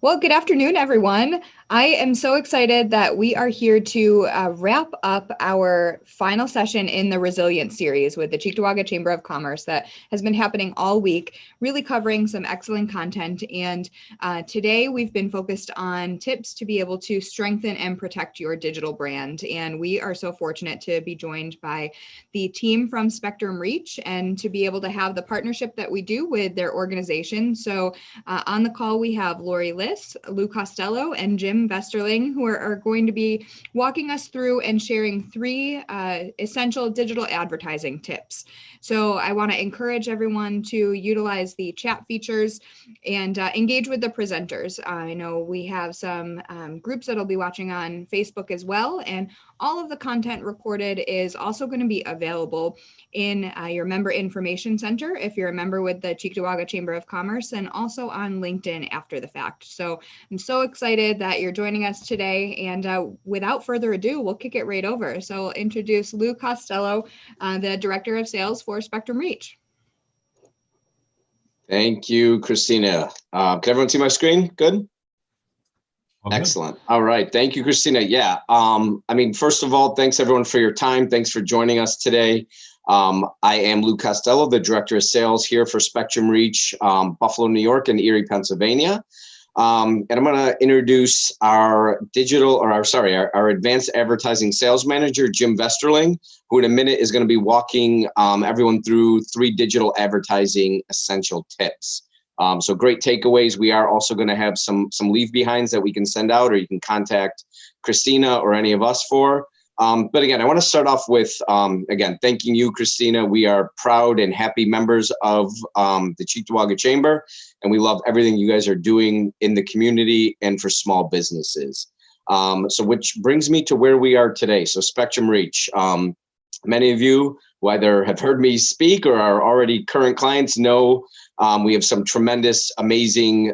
Well, good afternoon, everyone. I am so excited that we are here to wrap up our final session in the Resilience series with the Cheektowaga Chamber of Commerce that has been happening all week, really covering some excellent content. And today we've been focused on tips to be able to strengthen and protect your digital brand. And we are so fortunate to be joined by the team from Spectrum Reach and to be able to have the partnership that we do with their organization. So on the call, we have Laurie Lis, Lou Costello, and Jim Vesterling, who are going to be walking us through and sharing three essential digital advertising tips. So I want to encourage everyone to utilize the chat features and engage with the presenters. I know we have some groups that'll be watching on Facebook as well, and all of the content recorded is also going to be available in your member information center if you're a member with the Cheektowaga Chamber of Commerce, and also on LinkedIn after the fact. So I'm so excited that you're joining us today, and without further ado, we'll kick it right over. So I'll introduce Lou Costello, the Director of Sales for Spectrum Reach. Thank you, Christina. Can everyone see my screen? Good? Okay. Excellent. All right. Thank you, Christina. Yeah. First of all, thanks everyone for your time. Thanks for joining us today. I am Lou Costello, the Director of Sales here for Spectrum Reach, Buffalo, New York, and Erie, Pennsylvania. And I'm going to introduce our advanced advertising sales manager, Jim Vesterling, who in a minute is going to be walking everyone through three digital advertising essential tips. So great takeaways. We are also going to have some leave behinds that we can send out, or you can contact Christina or any of us for. But again, I want to start off with, thanking you, Christina. We are proud and happy members of the Cheektowaga Chamber, and we love everything you guys are doing in the community and for small businesses. So which brings me to where we are today. So Spectrum Reach. Many of you who either have heard me speak or are already current clients know we have some tremendous, amazing,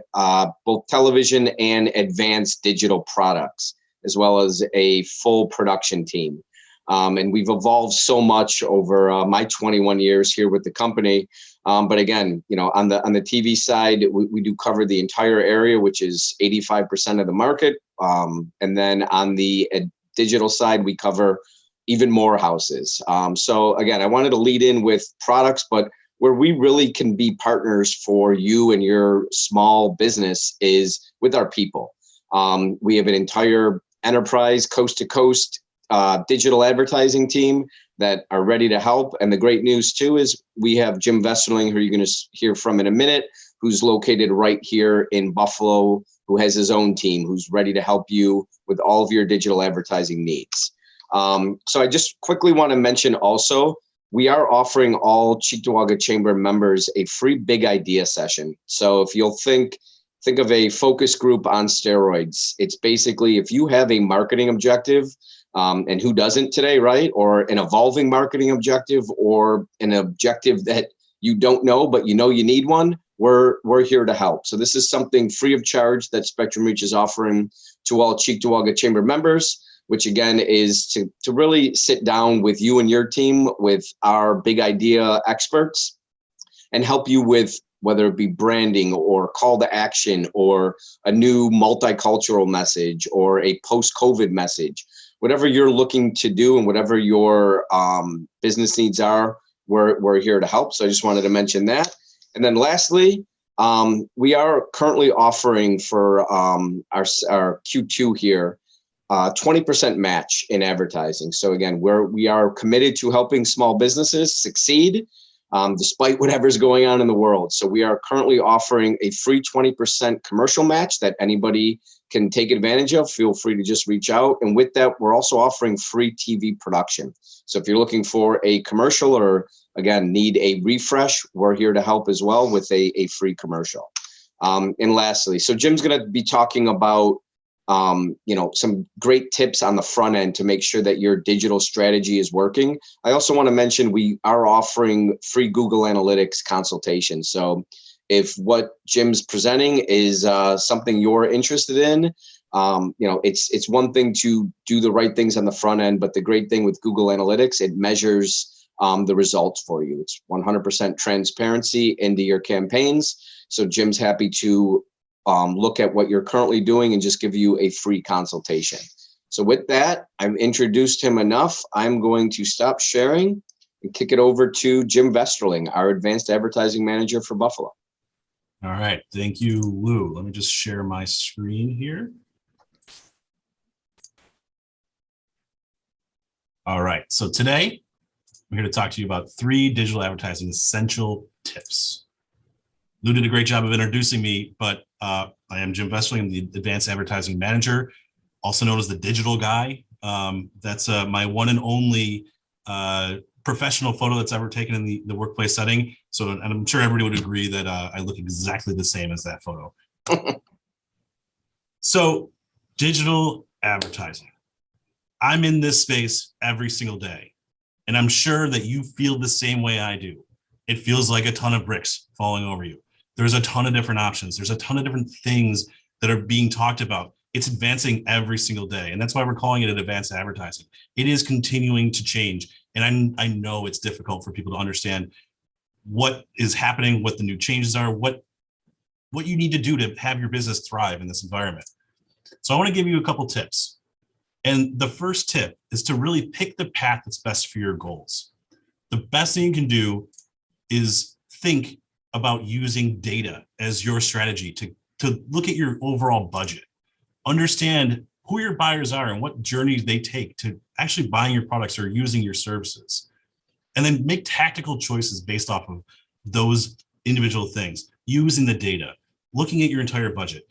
both television and advanced digital products, as well as a full production team. And we've evolved so much over my 21 years here with the company. But again, on the TV side, we do cover the entire area, which is 85% of the market. And then on the digital side, we cover even more houses. So again, I wanted to lead in with products, but where we really can be partners for you and your small business is with our people. We have an entire enterprise coast to coast digital advertising team that are ready to help. And the great news too is we have Jim Vesterling, who you're going to hear from in a minute, who's located right here in Buffalo, who has his own team, who's ready to help you with all of your digital advertising needs. So I just quickly want to mention also, we are offering all Cheektowaga Chamber members a free big idea session. So if you'll think of a focus group on steroids, it's basically if you have a marketing objective, and who doesn't today, right? Or an evolving marketing objective, or an objective that you don't know, but you know you need one, we're here to help. So this is something free of charge that Spectrum Reach is offering to all Cheektowaga Chamber members, which again is to really sit down with you and your team, with our big idea experts, and help you with whether it be branding or call to action or a new multicultural message or a post-COVID message. Whatever you're looking to do and whatever your business needs are, we're here to help. So I just wanted to mention that. And then lastly, we are currently offering for our Q2 here, 20% match in advertising. So again, we are committed to helping small businesses succeed despite whatever's going on in the world. So we are currently offering a free 20% commercial match that anybody can take advantage of. Feel free to just reach out. And with that, we're also offering free TV production. So if you're looking for a commercial or again, need a refresh, we're here to help as well with a free commercial. And lastly, so Jim's going to be talking about some great tips on the front end to make sure that your digital strategy is working. I also want to mention we are offering free Google Analytics consultation. So if what Jim's presenting is something you're interested in, it's one thing to do the right things on the front end, but the great thing with Google Analytics, it measures the results for you. It's 100% transparency into your campaigns. So Jim's happy to look at what you're currently doing and just give you a free consultation. So with that, I've introduced him enough. I'm going to stop sharing and kick it over to Jim Vesterling, our Advanced Advertising Manager for Buffalo. All right, thank you, Lou. Let me just share my screen here. All right, so today I'm here to talk to you about 3 digital advertising essential tips. Lou did a great job of introducing me, but I am Jim Vesterling. I'm the Advanced Advertising Manager, also known as the Digital Guy. That's my one and only professional photo that's ever taken in the workplace setting. So, and I'm sure everybody would agree that I look exactly the same as that photo. So, digital advertising. I'm in this space every single day, and I'm sure that you feel the same way I do. It feels like a ton of bricks falling over you. There's a ton of different options. There's a ton of different things that are being talked about. It's advancing every single day, and that's why we're calling it advanced advertising. It is continuing to change, and I know it's difficult for people to understand what is happening, what the new changes are, what you need to do to have your business thrive in this environment. So I want to give you a couple tips. And the first tip is to really pick the path that's best for your goals. The best thing you can do is think about using data as your strategy to look at your overall budget. Understand who your buyers are and what journeys they take to actually buying your products or using your services. And then make tactical choices based off of those individual things, using the data, looking at your entire budget.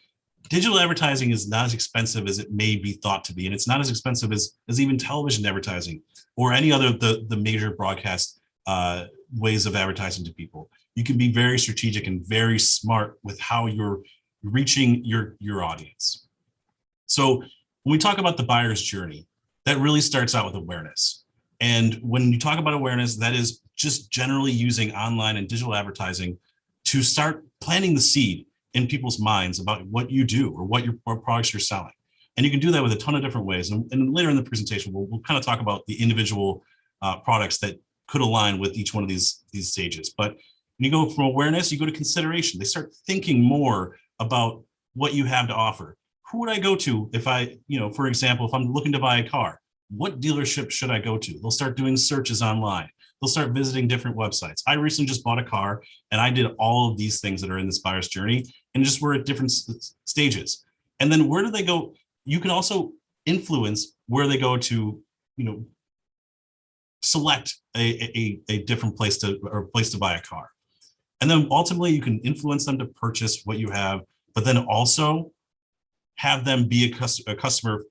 Digital advertising is not as expensive as it may be thought to be, and it's not as expensive as even television advertising or any other the major broadcast ways of advertising to people. You can be very strategic and very smart with how you're reaching your audience. So when we talk about the buyer's journey, that really starts out with awareness. And when you talk about awareness, that is just generally using online and digital advertising to start planting the seed in people's minds about what you do or what products you're selling. And you can do that with a ton of different ways. And later in the presentation, we'll kind of talk about the individual products that could align with each one of these stages. But when you go from awareness, you go to consideration. They start thinking more about what you have to offer. Who would I go to if I, for example, if I'm looking to buy a car, what dealership should I go to? They'll start doing searches online. They'll start visiting different websites. I recently just bought a car and I did all of these things that are in this buyer's journey and just we're at different stages. And then where do they go? You can also influence where they go to, select a different place to buy a car. And then ultimately you can influence them to purchase what you have, but then also have them be a customer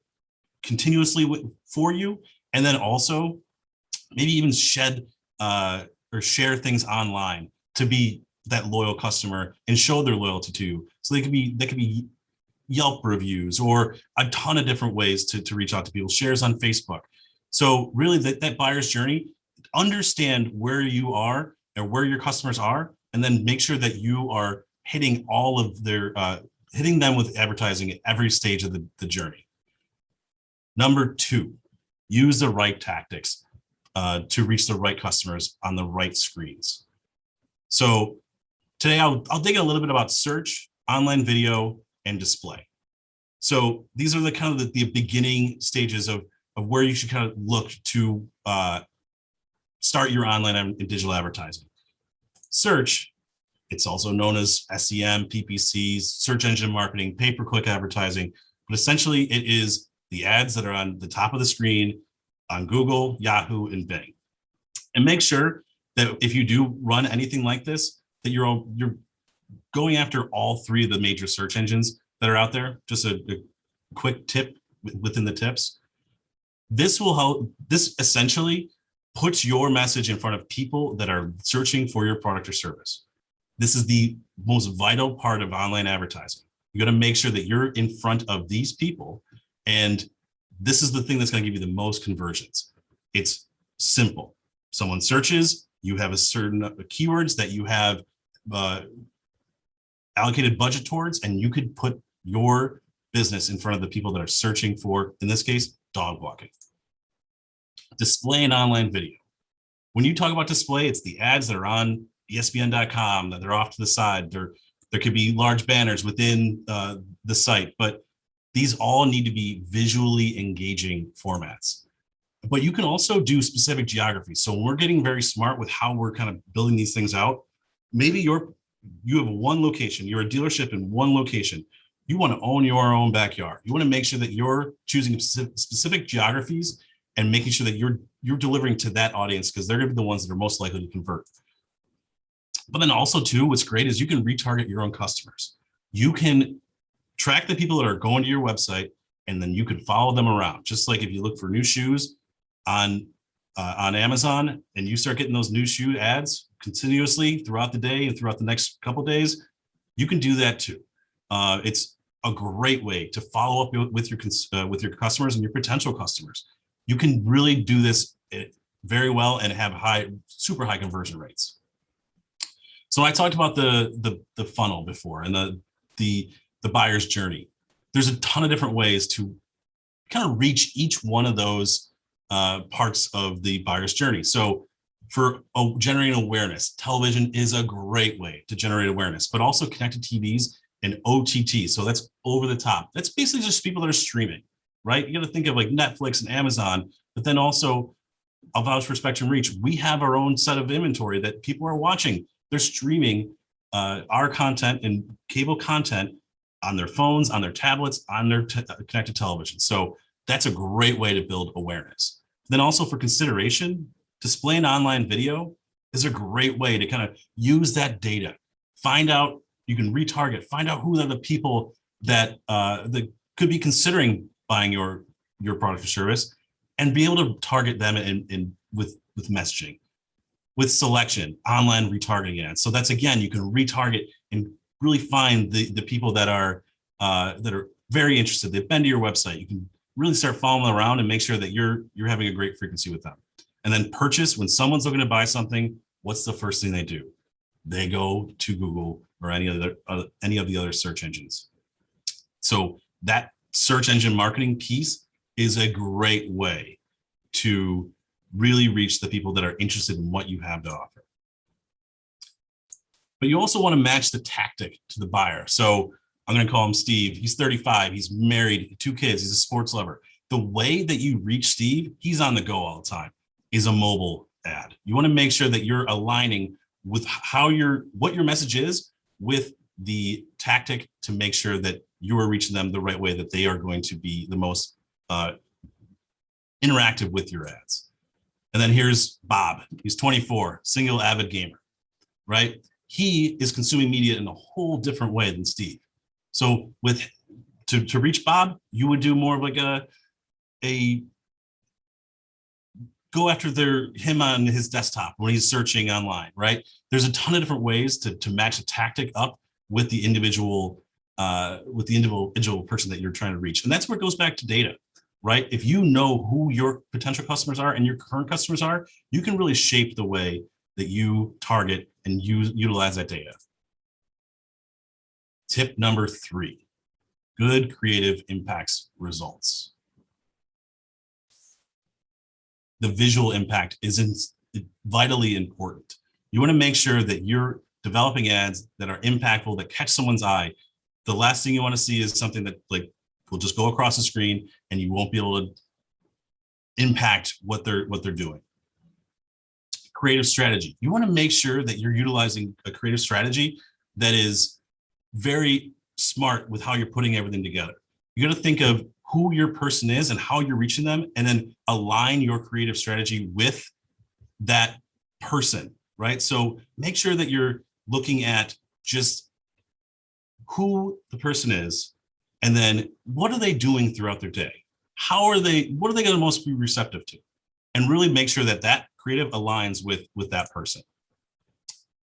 continuously for you. And then also maybe even shed or share things online to be that loyal customer and show their loyalty to you. So they could be Yelp reviews or a ton of different ways to reach out to people, shares on Facebook. So really that buyer's journey, understand where you are and where your customers are, and then make sure that you are hitting all of their, hitting them with advertising at every stage of the journey. Number 2, use the right tactics to reach the right customers on the right screens. So today I'll dig in a little bit about search, online video, and display. So these are the kind of the beginning stages of where you should kind of look to start your online and digital advertising. Search, it's also known as SEM, PPC, search engine marketing, pay-per-click advertising, but essentially it is the ads that are on the top of the screen on Google, Yahoo, and Bing. And make sure that if you do run anything like this, that you're going after all 3 of the major search engines that are out there. Just a quick tip within the tips. This will help. This essentially puts your message in front of people that are searching for your product or service. This is the most vital part of online advertising. You got to make sure that you're in front of these people, and this is the thing that's going to give you the most conversions. It's simple. Someone searches, you have a certain keywords that you have allocated budget towards, and you could put your business in front of the people that are searching for, in this case, dog walking. Display and online video. When you talk about display, it's the ads that are on ESPN.com, that they're off to the side. They're There could be large banners within the site, but these all need to be visually engaging formats. But you can also do specific geographies. So we're getting very smart with how we're kind of building these things out. Maybe you have one location, you're a dealership in one location. You want to own your own backyard. You want to make sure that you're choosing specific geographies and making sure that you're delivering to that audience, because they're going to be the ones that are most likely to convert. But then also too, what's great is you can retarget your own customers. You can track the people that are going to your website, and then you can follow them around. Just like if you look for new shoes on Amazon and you start getting those new shoe ads continuously throughout the day and throughout the next couple of days, you can do that too. It's a great way to follow up with your customers and your potential customers. You can really do this very well and have super high conversion rates. So I talked about the funnel before and the buyer's journey. There's a ton of different ways to kind of reach each one of those parts of the buyer's journey. So for generating awareness, television is a great way to generate awareness, but also connected TVs and OTT. So that's over the top. That's basically just people that are streaming, right? You got to think of like Netflix and Amazon, but then also I'll vouch for Spectrum Reach. We have our own set of inventory that people are watching. They're streaming our content and cable content on their phones, on their tablets, on their connected television. So that's a great way to build awareness. Then also for consideration, displaying online video is a great way to kind of use that data. You can retarget, find out who are the people that could be considering buying your product or service, and be able to target them with messaging, with selection, online retargeting ads. So that's, again, you can retarget and really find the people that are very interested. They've been to your website. You can really start following them around and make sure that you're having a great frequency with them. And then purchase, when someone's looking to buy something, what's the first thing they do? They go to Google or any of the other search engines. So that search engine marketing piece is a great way to really reach the people that are interested in what you have to offer. But you also want to match the tactic to the buyer. So I'm going to call him Steve. He's 35. He's married, 2 kids. He's a sports lover. The way that you reach Steve, he's on the go all the time, is a mobile ad. You want to make sure that you're aligning with what your message is with the tactic to make sure that you are reaching them the right way, that they are going to be the most interactive with your ads. And then here's Bob. He's 24, single avid gamer, right? He is consuming media in a whole different way than Steve. So to reach Bob, you would do more of like a go after him on his desktop when he's searching online, right? There's a ton of different ways to match a tactic up with the individual person that you're trying to reach. And that's where it goes back to data, right? If you know who your potential customers are and your current customers are, you can really shape the way that you target and utilize that data. Tip number 3, good creative impacts results. The visual impact is vitally important. You want to make sure that you're developing ads that are impactful, that catch someone's eye. The last thing you want to see is something that will just go across the screen and you won't be able to impact what they're doing. Creative strategy. You want to make sure that you're utilizing a creative strategy that is very smart with how you're putting everything together. You got to think of who your person is and how you're reaching them, and then align your creative strategy with that person, right? So make sure that you're looking at just who the person is, and then what are they doing throughout their day? What are they going to most be receptive to? And really make sure that that creative aligns with that person.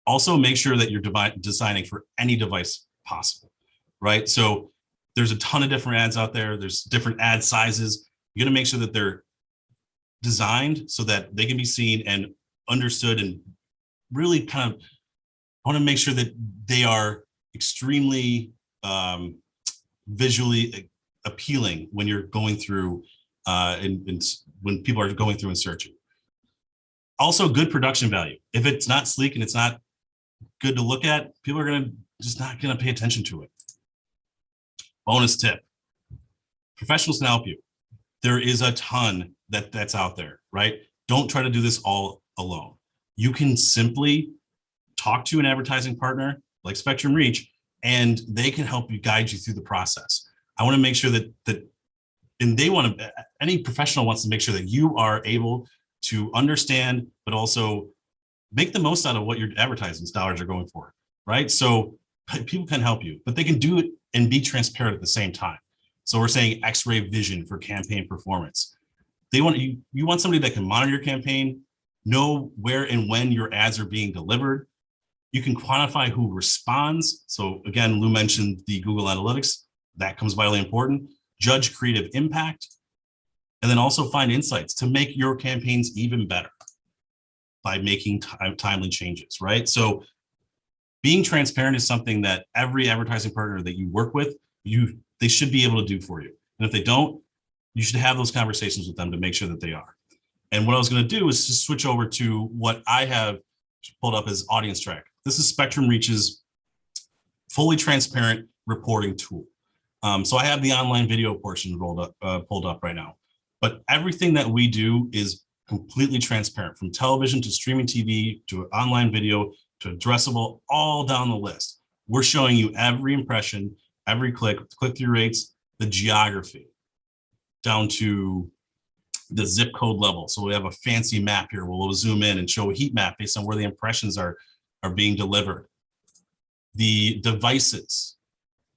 Also, make sure that you're designing for any device possible, right? So there's a ton of different ads out there. There's different ad sizes. You got to make sure that they're designed so that they can be seen and understood, and really kind of want to make sure that they are extremely visually appealing when you're going through and when people are going through and searching. Also, good production value. If it's not sleek and it's not good to look at, people are just not going to pay attention to it. Bonus tip. Professionals can help you. There is a ton that's out there, right? Don't try to do this all alone. You can simply talk to an advertising partner like Spectrum Reach, and they can help you, guide you through the process. I want to make sure that any professional wants to make sure that you are able to understand, but also make the most out of what your advertising dollars are going for, right? So people can help you, but they can do it and be transparent at the same time. So we're saying X-ray vision for campaign performance. They want you want somebody that can monitor your campaign, know where and when your ads are being delivered. You can quantify who responds. So again, Lou mentioned the Google Analytics. That comes vitally important. Judge creative impact, and then also find insights to make your campaigns even better by making timely changes, right? So being transparent is something that every advertising partner that you work with, they should be able to do for you. And if they don't, you should have those conversations with them to make sure that they are. And what I was going to do is just switch over to what I have pulled up as Audience Track. This is Spectrum Reach's fully transparent reporting tool. So I have the online video portion pulled up right now, but everything that we do is completely transparent, from television to streaming TV to online video to addressable, all down the list. We're showing you every impression, every click-through rates, the geography, down to the zip code level. So we have a fancy map here. We'll zoom in and show a heat map based on where the impressions are being delivered. The devices.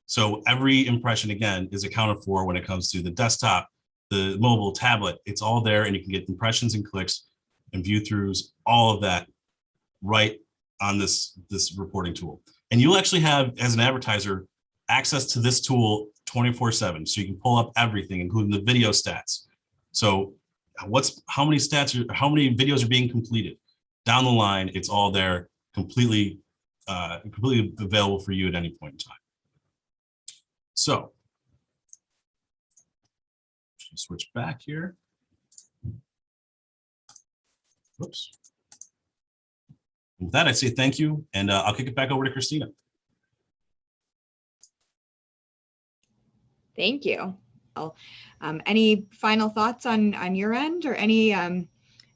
So every impression, again, is accounted for when it comes to the desktop, the mobile, tablet. It's all there, and you can get impressions and clicks and view-throughs, all of that right on this reporting tool. And you'll actually have, as an advertiser, access to this tool 24/7. So you can pull up everything, including the video stats. So how many videos are being completed? Down the line, it's all there, completely available for you at any point in time. So switch back here. Whoops. With that, I say thank you, and I'll kick it back over to Christina. Thank you. Any final thoughts on your end, or any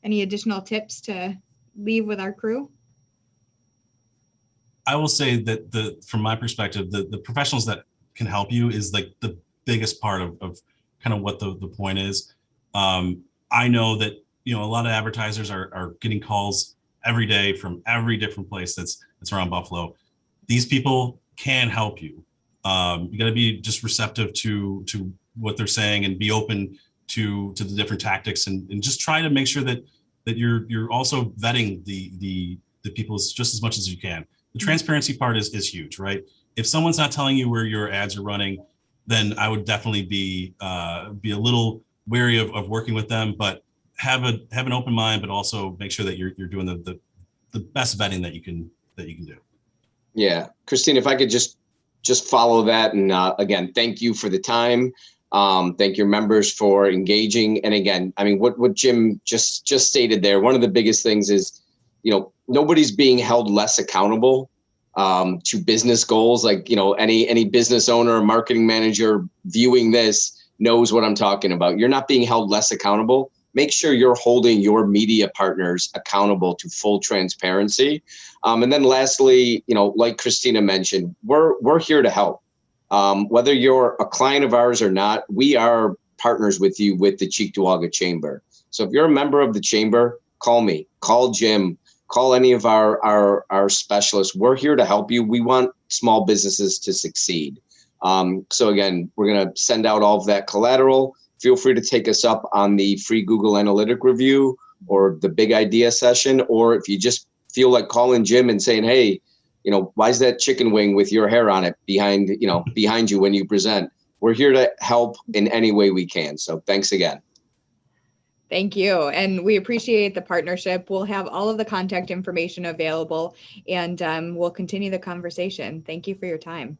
additional tips to leave with our crew? I will say that from my perspective, the professionals that can help you is like the biggest part of kind of what the point is. I know that, a lot of advertisers are getting calls every day from every different place that's around Buffalo. These people can help you. You got to be just receptive to what they're saying and be open to the different tactics, and just try to make sure that you're also vetting the people just as much as you can. The transparency part is huge, right? If someone's not telling you where your ads are running, then I would definitely be a little wary of working with them, but have an open mind, but also make sure that you're doing the best vetting that you can do. Yeah, Christine, if I could just follow that, and again, thank you for the time. Thank your members for engaging. And again, I mean, what Jim just stated there, one of the biggest things is, nobody's being held less accountable to business goals. Like, any business owner or marketing manager viewing this knows what I'm talking about. You're not being held less accountable. Make sure you're holding your media partners accountable to full transparency. And then lastly, like Christina mentioned, we're here to help. Whether you're a client of ours or not, we are partners with you with the Cheektowaga Chamber. So if you're a member of the chamber, call me, call Jim, call any of our specialists. We're here to help you. We want small businesses to succeed. So again, we're going to send out all of that collateral. Feel free to take us up on the free Google Analytic review or the big idea session. Or if you just feel like calling Jim and saying, hey, why is that chicken wing with your hair on it behind you when you present? We're here to help in any way we can. So thanks again. Thank you. And we appreciate the partnership. We'll have all of the contact information available, and we'll continue the conversation. Thank you for your time.